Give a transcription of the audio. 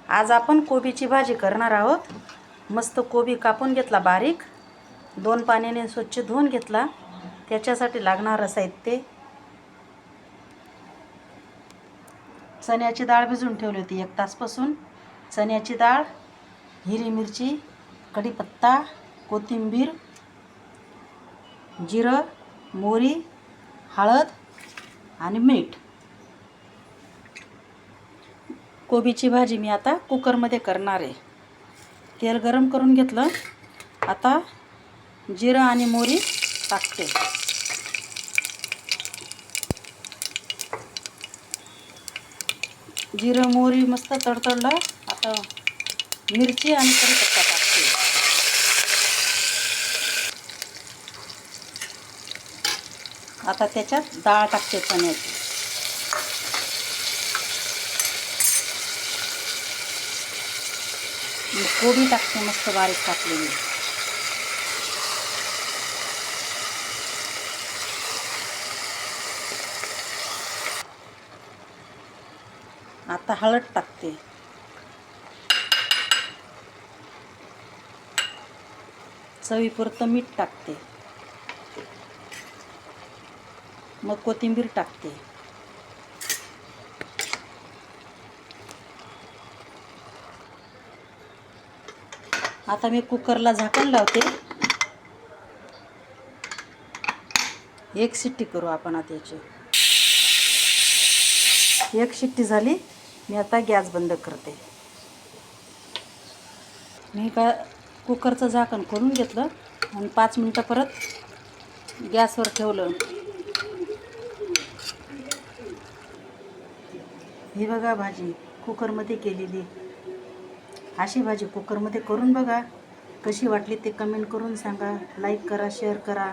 आज आपण कोबीची भाजी करणार आहोत। मस्त कोबी कापून घेतला बारीक, 2 पाण्याने स्वच्छ धुवून घेतला। त्याच्यासाठी लागणारं साहित्य: चण्याची डाळ भिजवून ठेवली होती 1 तासपासून। चण्याची डाळ, हिरवी मिरची, कढीपत्ता, कोथिंबीर, जिरं, मोहरी, हळद आणि मीठ। कोबीची भाजी मी आता कुकरमध्ये करणार आहे। तेल गरम करून घेतलं। आता जिरं आणि मोहरी टाकते। जिरं मोहरी मस्त तडतडलं। आता मिरची आणि कढीपत्ता टाकते। आता त्याच्यात डाळ टाकते चण्याची। कोबी टाकते मस्त बारीक कापलेली। आता हळद टाकते। चवीपुरतं मीठ टाकते। मग कोथिंबीर टाकते। आता मी कुकरला झाकण लावते। 1 शिट्टी करू आपण आता याची। 1 शिट्टी झाली। मी आता गॅस बंद करते। मी कुकरचं झाकण खोलून घेतलं आणि 5 मिनिटं परत गॅसवर ठेवलं। ही बघा भाजी कुकरमध्ये केलेली। अशी भाजी कुकरमध्ये करून बघा, कशी वाटली ते कमेंट करून सांगा। लाईक करा, शेअर करा।